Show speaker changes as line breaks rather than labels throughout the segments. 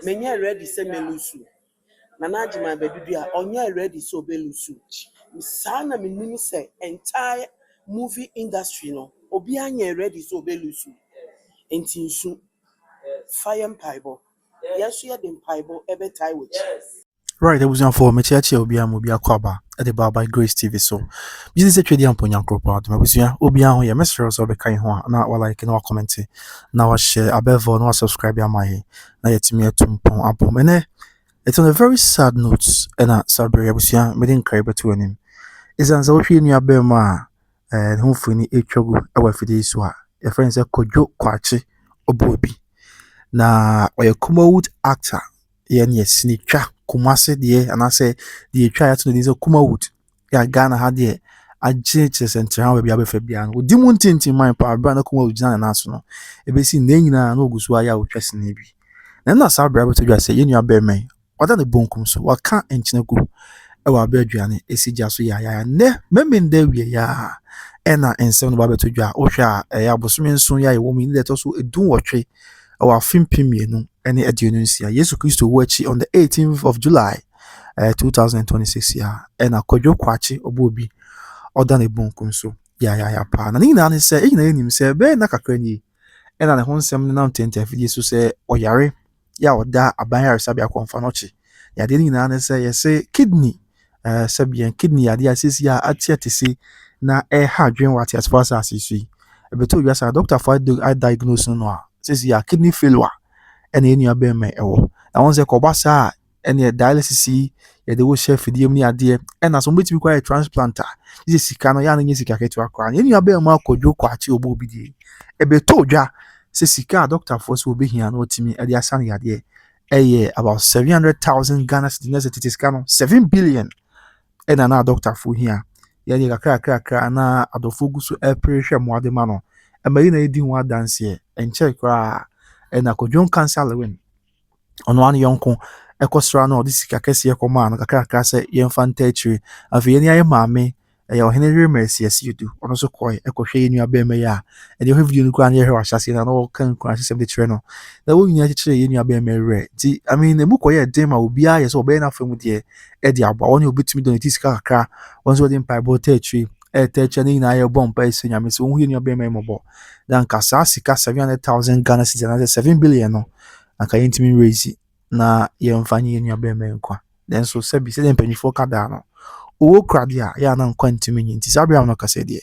Menya ready say melusu. Nana Jima Bedudia, onya ready so belusu. Sana minimi say entire movie industry no. Obianye ready so belusu. Entinsu fire piebo. Yes, you had in piebo every time with.
Right, there was one for Mechiachi Obia Mobia Kwaba at the bar by Grace TV. So, this is a trading on Ponyan Cropa. Mabuzia, Obia, your messages of a kind one, not while I can all comment. Now I share a bevel, no subscribe ya my na yet me to Pon Apple. Mene, it's on a very sad note, and a Sabri Abusia, made in Crab to him. Is an Zoshi near Bema, and whom for any Echogu, our Fidiswa, your friends are Kojo Kwachi Obobi. Na or your Kumawood actor, yen yes, Sneaker. Kumasi deɛ anaasɛ deɛ etwa ato no sɛ Kumawood ya Ghana ha deɛ agye kyerɛ ntra baabi abɛfa bia no odi mu ntintin man pa abra na Kumawood gyina na naso no ebesi na nyinaa na oguso aya otwa sene bi na saa bra beto dwa sɛ yenu abɛmɛn ɔda ne bonkum so waka nkyene gu ɛwɔ abɛ aduane esi gya so ya ne memmen da wie ya ɛna nsɛm no ba beto dwa wohwɛ a ɛyɛ abosome nso ya ɛwɔ mu ni deto so edun wɔtwe ɛwɔ afimpi mienu ɛne aduonu nsia Yesu Kristo wo achi on the 18th of July 2026 ya ɛna Kojo Kwachi Obobi ɔda ne bonkum so ya pa na nyina ne sɛ nyina nim sɛ bɛ na kakra ni ɛna ne ho nsɛm ne nam tente afidie so sɛ ɔyare ya ɔda aban yare sabia konfa no chi ya de nyina ne sɛ yɛsɛ kidney sabian kidney ade asisi a atiatisi na ɛha adwen wate asfa asisi ebeto wi asa doctor for diagnose no a sisi ya kidney failure ɛna enu abɛmɛ ɛwɔ na wɔn sɛ kɔba saa ɛna dialysis yɛde wo hyɛ fidie mu ne adeɛ ɛna so mbetumi kwa transplanter yɛ sika no ya na nyɛ sika ketewa kwa enu abɛmɛ Kojo Kwachi Obobi die ebeto dwa sɛ sika a doctor for so obehia na otimi ɛde asa ne adeɛ ɛyɛ about 700,000 Ghana cedis na sika no 7 billion ɛna na doctor for hia yɛde kakra na adofo gu so ɛpere hwɛ mo ade ma no ɛma yi na edi ho adanse ɛnkyɛ kra ɛna Kojo cancer lewin ɔno an yɔnko ɛkɔsra no ɔde sika kɛse ɛkɔma no kakra sɛ yɛmfa nta akyire afei yɛne ayɛ maame ɛyɛ ɔhene remesi asiedu ɔno so kɔe ɛkɔhwɛ yɛnu abɛɛma yi a ɛde ɔhɛ video no kora ne yɛhwɛ wahyase na ɔka nkura hyesɛm de kyerɛ no na wɔn nyinaa kyekyere yɛnu abɛɛma rɛ nti I mean emu kɔyɛ den ma obiara yɛ sɛ ɔbɛyɛ n'afa mu deɛ ɛde aboa wɔn ne obetumi donate sika kakra wɔn nso wɔde mpaebɔ ta akyire ɛta akyire ne nyinaa yɛ bɔ mpa ɛsɛ nyame sɛ wɔn yɛnu abɛɛma yi mɔbɔ dan kasa sika 700,000 Ghana cedis na 7 billion no anka yɛntumi raise na yɛmfa nye yɛnu abɛɛma nkwa then so sɛbi sɛ mpanyinfoɔ ka da no owo krade a ya na nkwa ntimi nyi nti sabia no kasa die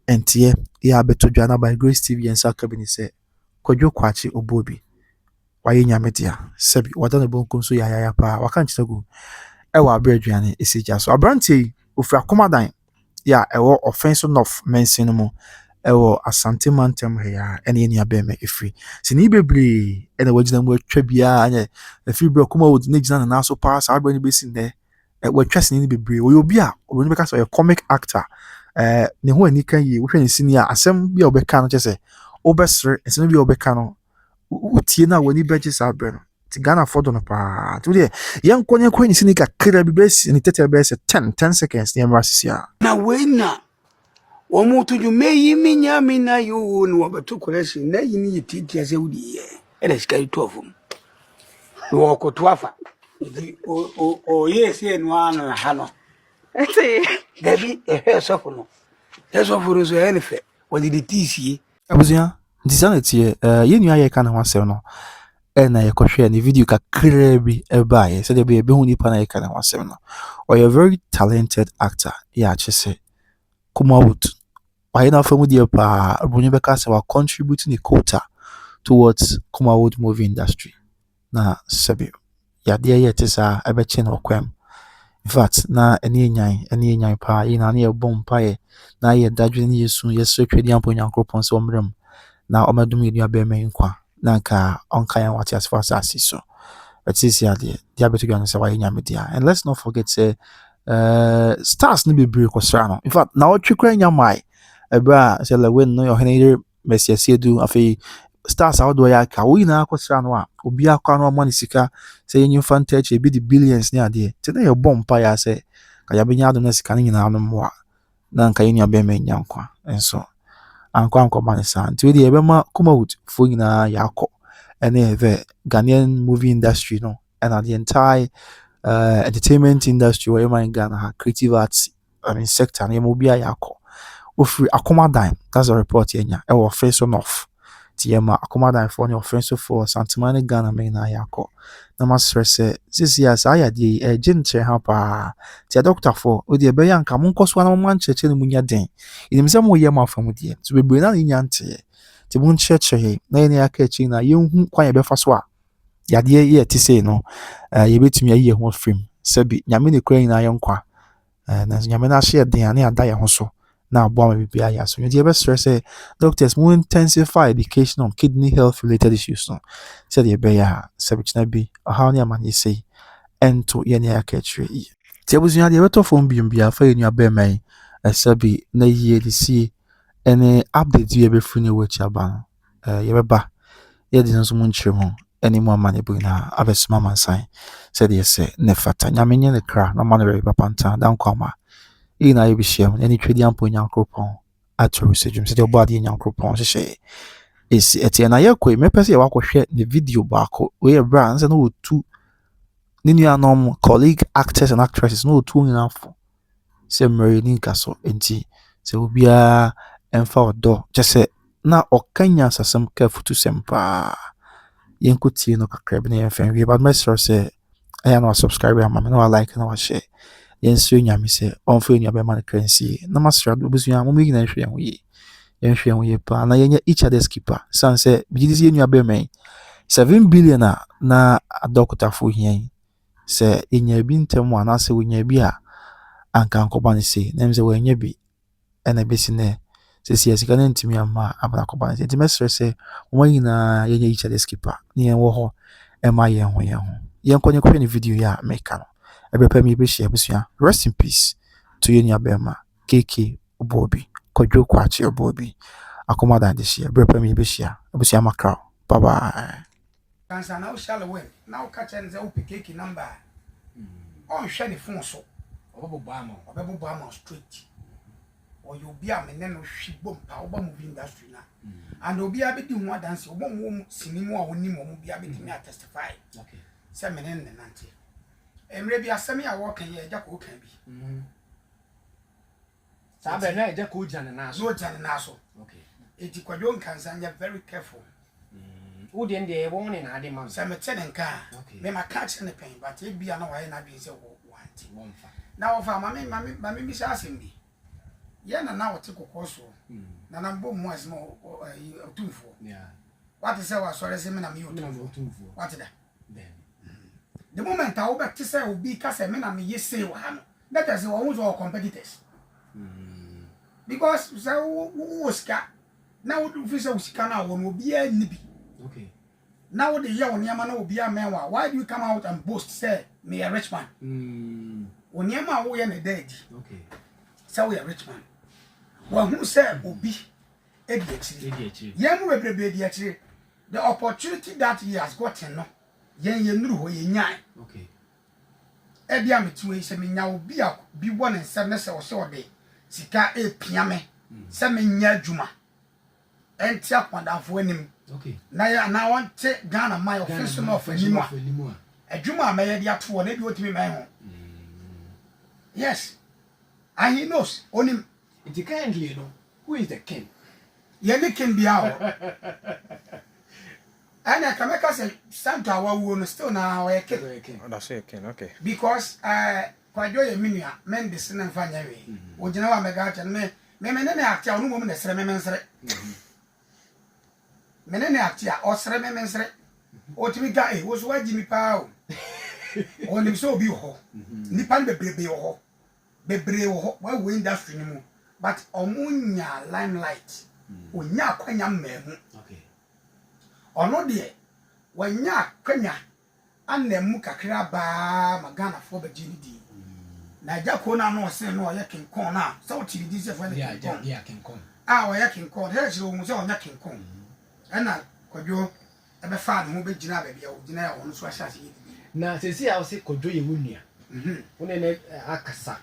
entie ya beto dwa na by Grace TV and Sakabini sɛ Kojo Kwachi Obobi waye nyame dia sɛbi wada ne bonkum so ya pa waka nkyeregu ɛwɔ abɛ aduane esija so abrante ofura komadan ya ɛwɔ offensive north mention mu ɛwɔ Asanteman tem ya ɛne yɛnu abɛɛma efiri sini bebre ɛna wagina mu atwa bia anya efiri bro Kumawood ne gina na so pa sa abɛ ne besi ne watwa sini bebre oyo obi a obɛn bɛka sɛ comic actor ne ho ani kan yi wohwɛ ne sini a asɛm bia obɛka no kyɛ sɛ obɛsere asɛm bia obɛka no utie na wani bɛgye sa abɛ no ti Ghana fodo no pa to de yɛnkɔ ne sini kakra bi bɛsi ne tete bɛsɛ 10 seconds ne mra sisia
na weina wɔn to dwuma yi minya mina yo no wɔbɛto collection na yi ni yiti asɛ wudi ɛda sika yi to afom no wɔkoto afa o yes no ano ha no ete dabi ehwe sofo no esofo ro so enife wɔde de tisie
abuzia disanity yenu aye ka na ho asɛm no ɛna yɛkɔhwɛ ne video kakra bi ɛbae sɛ de be hu nipa na yɛka na ho asɛm no or a very talented actor ya kyese Kumawood why na famu die pa abunye bɛka sɛ wa contributing a quota towards Kumawood movie industry na sɛbi yadeɛ yɛ te saa ɛbɛkye no kwam in fact na ɛne enyan pa yi na yɛ bɔ mpae na yɛ dadwe ne yesu yɛsɛ twedi ampo nyankopɔn sɛ ɔmrem na ɔmadum yɛnu abɛɛma nkwa na nka ɔnka yɛn wate asfa asase so ɛtisi adeɛ dia beto gwa no sɛ wayɛ nyame dia and let's not forget say stars no be kɔsra no in fact na ɔtwe kra nyamai ɛbra sɛ lewin no yɛ ɔhene mesiasie du afei stars how do ya ka we na akɔsra no a obi akwa no ma ne sika sɛ yenyu fantage bi the billions ne ade te na yɛ bompa ya sɛ ka ya benya adom na sika ne nyina no mo a na nka yenu abɛɛma nyankwa enso ankwa ma ne sa nti we de yɛbɛma Kumawood fo nyina yakɔ and the Ghanaian movie industry, no, and the entire entertainment industry where you in Ghana, creative arts, sector, and you will be a yako. Ofri Akomadan, that's a report here. Our face on off. Tiema Akomadan for your friends for Asanteman Ghana main ayako. Na master say this years I had the gentle helper. Tia doctor for with the bayan come on cause one man church in munya den. In himself more yama from with you. To be brilliant in yante. To moon church he, na any catching a young quite a befaswa. Yadi ye to say no. You bet me a year one frame. Sebi, Yamini crane na yonkwa. Na Yamina share the ane and die also. Now, bomb be a so you best stress doctors will intensify education on kidney health related issues. No, said the bear, Savage Nabi, or how near man you say, and to any catchery. There was the other phone being be a fair in your bear may, a sabi, nay ye the sea, any update you ever free which your ban. Yeba, ye didn't moon chimon, any more money bring her, Abbas mamma sign, said yes, nefata, Yaminia the cra, no money, Panta, down comma. Na ye bi hyiam ani twedi ampo nyankropon atoro sedwum se de obade nyankropon hye esi etie na ye koi mepese ye wakohwe the video baako we bra nse no otu ni nuanom colleague actors and actresses no otu nyinafo se mary ninka so enti se obia emfa odo jese na okanya sasem ka futu sempa yenkotie no kakra bi na yemfa wi but message say aya no subscribe am no like no share yensu nyame se onfo enu abema currency na masra obusua mo mi na hwe yan hwe pa na yenya each other's keeper san se bigidi enu abema 7 billion na adokota fo hian se enya bi ntem ana se wonya bi a anka nkoba ne se na mze wonya bi ena besi ne se sika na ntimi ama abana koba ne enti mesre se wo nyina yenya each other's keeper ne yen wo ho ema yen ho yen konye ko ne video ya make no ebepemi be share busua rest in peace to you nyabema keke obobi kodwo kwachi obobi akomadan this year ebepemi be share busua makra bye bye
kansa na o shall win now catch and say keke number on share the phone so obobo am straight or you be am ne no hwi bom pa obo movie industry na and obi abedi ho dance obo mo sinimu a woni mo bi abedi me testify okay say menen ne nante emre bi asemi a wo kan ye eja ko kan bi
sabe na eja ko jane na so
no jane na so okay eti kwadwo nkansa nya very careful
wo de ndie wo ne na ade ma
say me tene nka me ma catch ne pen but e bia na wa ye na bi se wo wanti
wonfa
na wo fa mami bi sa asemi ye na wo te kokoso na na mbo mu asemo otumfo
yeah
what is wa sorry say me na me
otumfo
what is that
then
the moment I will say obi ka say me na me yese wa ha no that is who are competitors because say who ska na wo do fi say usika na wo no obi a ni bi
okay
now wo de ye wo niam na obi a menwa why do you come out and boast say me a rich man wo niam a wo ye na dead
okay
say we a rich man wo hu say obi e di akiri ye mu bebrebe di akiri the opportunity that he has gotten no yen nuru ho yenyan
okay
e bia metu se menya obi a bi wɔ ne nsɛm ne sɛ wo se ɔde sika e pia me sɛ menya adwuma enti akwadafo anim
okay
na ya na wonte Ghana my official of anima adwuma a mɛyɛ de ato na bi otimi mɛn ho yes and he knows onim
it kindly you know who is the king
ye ne king bia ho and I can make us Santa wa no still na wa king
that's a king okay
because kwadwo ye minua men de sene mfa nya we o gina wa mega cha me ne aktia onu mom ne sere me nsere me ne aktia o sere me nsere o timi ga wo so waji mi pa o o ni so obi ho ni pan bebrebe ho bebre ho wa we industry ni mu but omunya limelight onya kwanya mmehu
okay
ono de wanya kwanya anemu kakra ba magana fo ba jini di na ja ko na no se no ye king kong na so ti di se fa
yeah king kong
o ye king kong he jiro mu se onya king kong ana kwadwo e be fa no be jina ba bia o jina ya ono so ahya se
na se si a o se kwadwo ye wunua wona ne akasa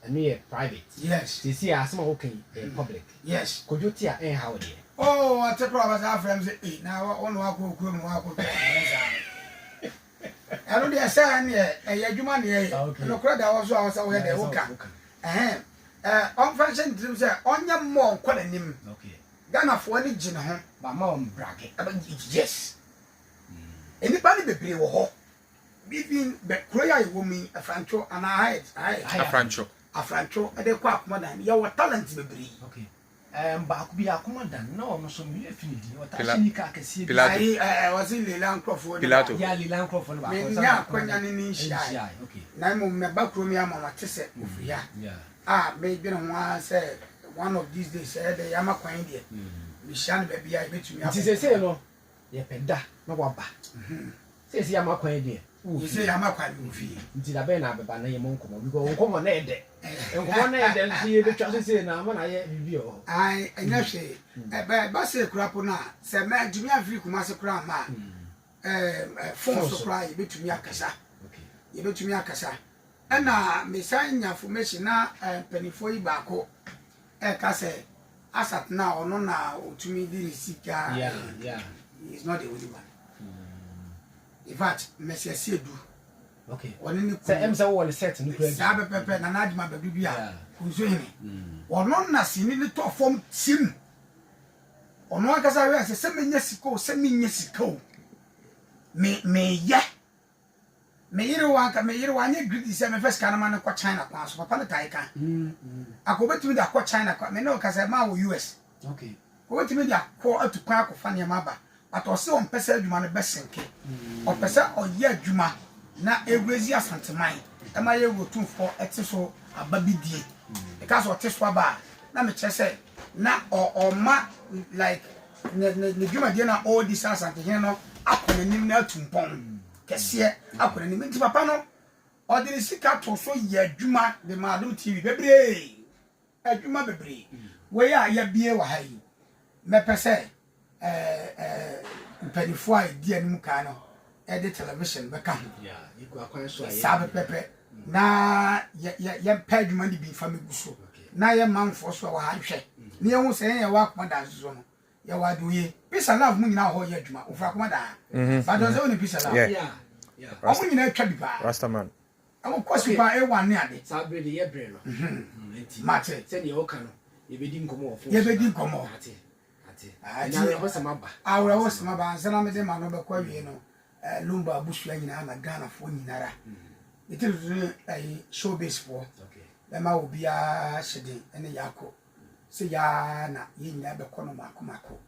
ene ye private
yes
se si a asema o kan public
yes
kwadwo ti a en how de
Oh, I take over our friends. Now, on walk with Kum, walk with I don't dare say, a human here. No crowd, I was also where they woke up. On fashion dreams on your mom calling him.
Okay.
Ghana for any gin home.
My mom bracket.
Yes. Anybody be brave or between the Korea woman, a Franco, and I
Franco.
A Franco, and the quack madam. Your talents be brave.
Okay. But be a commandant. No, no, so me affinity. What I see.
I was in the land Crawford.
Pilato.
Yeah, Lilan Crawford.
Yeah, when you're in shy.
Okay.
Now, my back room, Mamma Tisse, yeah. Ah, maybe one said one of these days, said the Yama Quindia. We shan't be able to me.
It is a say, no, ye penda, no waba. Says Yama Quindia.
You say Yama Quindia.
Did a bena, but I am uncle. We go come on head. And one head, then see the chances now when I review.
I know say, a basse crapona, said man, Jimmy Africa Kumasi Krama. Phone supply, you bet to me a casa. You bet to me a casa. And now, me sign your formation now, penny for you back. Case, Asat now, or no now, to me, this is
yeah.
He's not the only one. In fact, Messia Sedu.
Okay.
Or any
Emsa wall set in the
Sabe Pepe and Nadima Babia, who's doing it. Or no, nothing in the top form sim. Or no, because I was a semi-yesico. Me, yeah. Me you one greedy seven first Canaman qua China class for Palataika. I go back to me that qua China, me no Casama US.
Okay.
Go to me that call to Quack of Fanny Maba, but also on Pesa Juma best or Pesa or Ye Juma, na a Razy Asanteman. Am I able to for exo a baby D? Because what Tiswaba, na me say, na or ma like the Juma dinner all this Asantehene up on the Nimna Tumpon. Kessie, up on the papa no, or the sika to so ye Juma, the Madu TV, baby, a Juma baby. Where are ye be a wahai? Me per se, penny foy, dear Mukano, edit television, become.
Yeah, you go acquire so
Sabe Pepe. Na ye peg money be family busso. Na ye man for so a high share. Near won't say a walk my dance zone. Ya wa do ye. Peace and love now ho ye Juma, of Rakamada. But there's only peace and love.
Yeah.
I want you know Chabiba.
Rastaman.
I will cost you by one near it.
Sabe the year brain.
Mate.
Send your canoe. You be didn't come off.
You be didn't come off.
I was a mapper.
I was my bands and I'm a man over Quaviano. Lumba Bush Lane and a gun of Winara. It is a showbiz for.
Okay.
The ma will be a shedding and a yako. Say ya na ye never kono mako.